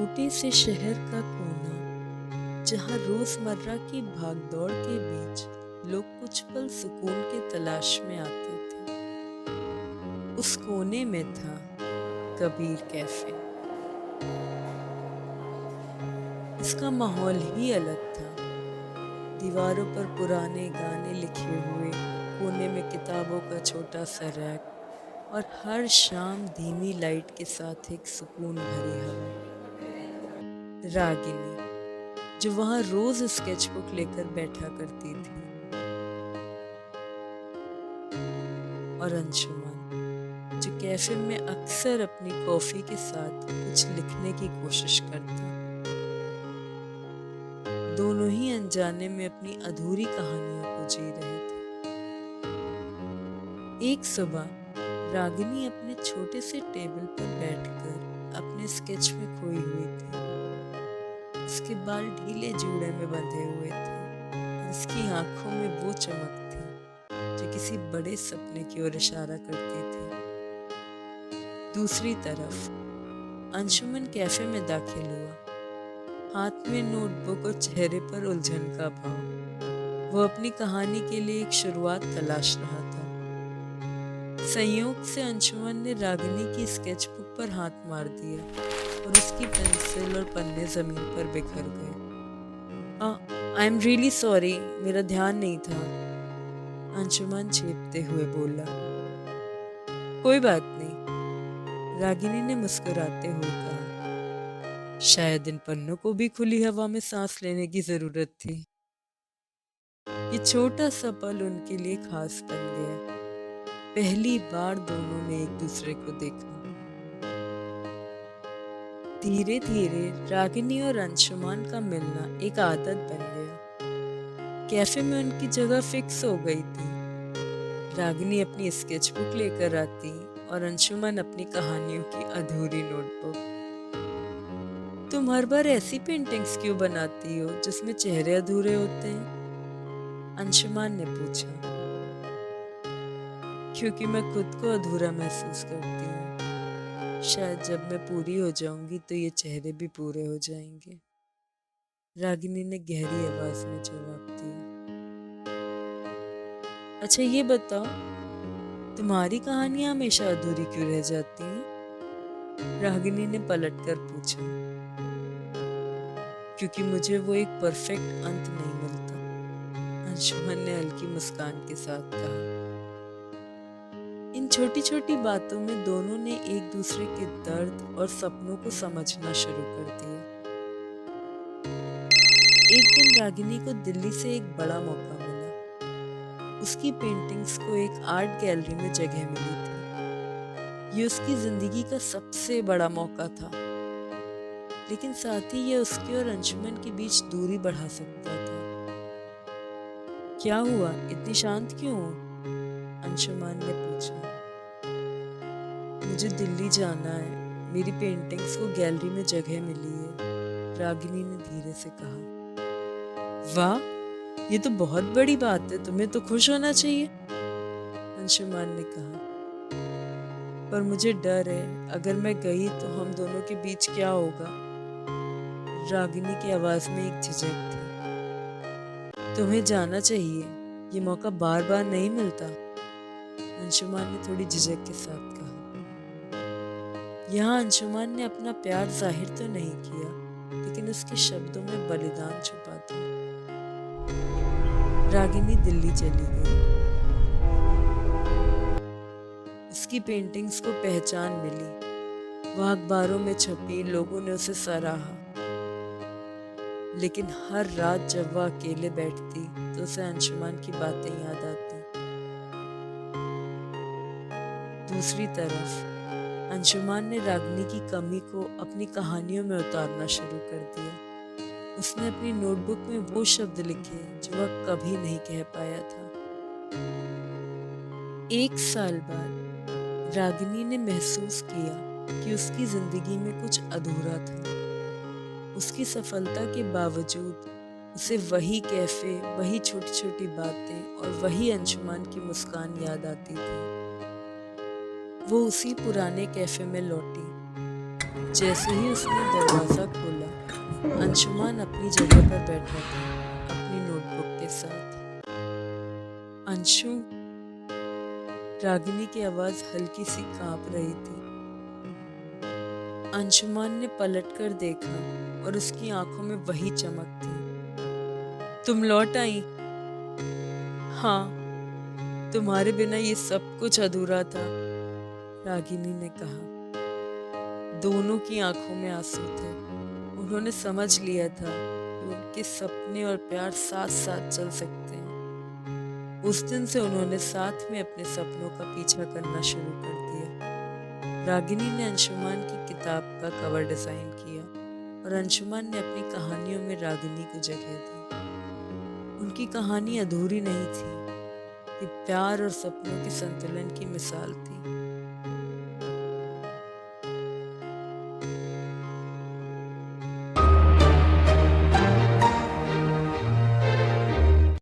छोटे से शहर का कोना जहाँ रोजमर्रा की भागदौड़ के बीच लोग कुछ पल सुकून की तलाश में आते थे। उस कोने में था कबीर कैफे। इसका माहौल ही अलग था। दीवारों पर पुराने गाने लिखे हुए, कोने में किताबों का छोटा सा रैक और हर शाम धीमी लाइट के साथ एक सुकून भरी हवा। रागिनी जो वहां रोज स्केचबुक लेकर बैठा करती थी, और अंशुमन जो कैफे में अक्सर अपनी कॉफी के साथ कुछ लिखने की कोशिश करता। दोनों ही अनजाने में अपनी अधूरी कहानियों को जी रहे थे। एक सुबह रागिनी अपने छोटे से टेबल पर बैठकर अपने स्केच में खोई हुई थी। उसके बाल ढीले जूड़े में बंधे हुए थे और उसकी आंखों में वो चमक थी जो किसी बड़े सपने की ओर इशारा करती थी। दूसरी तरफ अंशुमन कैफे में दाखिल हुआ, हाथ में नोटबुक और चेहरे पर उलझन का भाव। वो अपनी कहानी के लिए एक शुरुआत तलाश रहा था। संयोग से अंशुमन ने रागिनी की स्केचबुक पर हाथ मार दिया और उसकी पेंसिल और पन्ने जमीन पर बिखर गए। आई एम रियली सॉरी, मेरा ध्यान नहीं था, अंशुमन चीखते हुए बोला। कोई बात नहीं, रागिनी ने मुस्कुराते हुए कहा। शायद इन पन्नों को भी खुली हवा में सांस लेने की जरूरत थी। ये छोटा सा पल उनके लिए खास बन गया। पहली बार दोनों ने एक दूसरे को देखा। धीरे धीरे रागिनी और अंशुमान का मिलना एक आदत बन गया। कैफे में उनकी जगह फिक्स हो गई थी। रागिनी अपनी स्केचबुक लेकर आती और अंशुमान अपनी कहानियों की अधूरी नोटबुक। तुम हर बार ऐसी पेंटिंग्स क्यों बनाती हो जिसमें चेहरे अधूरे होते हैं? अंशुमान ने पूछा। क्योंकि मैं खुद को अधूरा महसूस करती हूँ। शायद जब मैं पूरी हो जाऊंगी तो ये चेहरे भी पूरे हो जाएंगे, रागिनी ने गहरी आवाज में जवाब दिया। अच्छा ये बताओ, तुम्हारी कहानियां हमेशा अधूरी क्यों रह जाती हैं? रागिनी ने पलटकर पूछा। क्योंकि मुझे वो एक परफेक्ट अंत नहीं मिलता, अंशुमन ने हल्की मुस्कान के साथ कहा। इन छोटी छोटी बातों में दोनों ने एक दूसरे के दर्द और सपनों को समझना शुरू कर दिया। एक दिन रागिनी को दिल्ली से एक बड़ा मौका मिला। उसकी पेंटिंग्स को एक आर्ट गैलरी में जगह मिली थी। ये उसकी जिंदगी का सबसे बड़ा मौका था, लेकिन साथ ही यह उसके और अंशुमन के बीच दूरी बढ़ा सकता था। क्या हुआ, इतनी शांत क्यों हो? अंशुमान ने पूछा। मुझे दिल्ली जाना है, मेरी पेंटिंग्स को गैलरी में जगह मिली है, रागिनी ने धीरे से कहा। वाह, ये तो बहुत बड़ी बात है, तुम्हें तो खुश होना चाहिए, अंशुमान ने कहा। पर मुझे डर है, अगर मैं गई तो हम दोनों के बीच क्या होगा? रागिनी की आवाज में एक झिझक थी। तुम्हें जाना चाहिए, ये मौका बार बार नहीं मिलता, अंशुमान ने थोड़ी झिझक के साथ कहा। यहाँ अंशुमान ने अपना प्यार जाहिर तो नहीं किया, लेकिन उसके शब्दों में बलिदान छुपा था। रागिनी दिल्ली चली गई। उसकी पेंटिंग्स को पहचान मिली, वह अखबारों में छपी, लोगों ने उसे सराहा। लेकिन हर रात जब वह अकेले बैठती तो उसे अंशुमान की बातें याद आती। दूसरी तरफ अंशुमान ने रागिनी की कमी को अपनी कहानियों में उतारना शुरू कर दिया। उसने अपनी नोटबुक में वो शब्द लिखे जो वह कभी नहीं कह पाया था। एक साल बाद रागिनी ने महसूस किया कि उसकी जिंदगी में कुछ अधूरा था। उसकी सफलता के बावजूद उसे वही कैफे, वही छोटी छोटी बातें और वही अंशुमान की मुस्कान याद आती थी। वो उसी पुराने कैफे में लौटी। जैसे ही उसने दरवाजा खोला, अंशुमान अपनी जगह पर बैठा था अपनी नोटबुक के साथ। अंशु, रागिनी की आवाज हल्की सी कांप रही थी। अंशुमान ने पलटकर देखा और उसकी आंखों में वही चमक थी। तुम लौट आई? हाँ, तुम्हारे बिना ये सब कुछ अधूरा था, रागिनी ने कहा। दोनों की आंखों में आंसू थे। उन्होंने समझ लिया था कि उनके सपने और प्यार साथ साथ चल सकते हैं। उस दिन से उन्होंने साथ में अपने सपनों का पीछा करना शुरू कर दिया। रागिनी ने अंशुमान की किताब का कवर डिजाइन किया और अंशुमान ने अपनी कहानियों में रागिनी को जगह दी। उनकी कहानी अधूरी नहीं थी, ये प्यार और सपनों के संतुलन की मिसाल थी।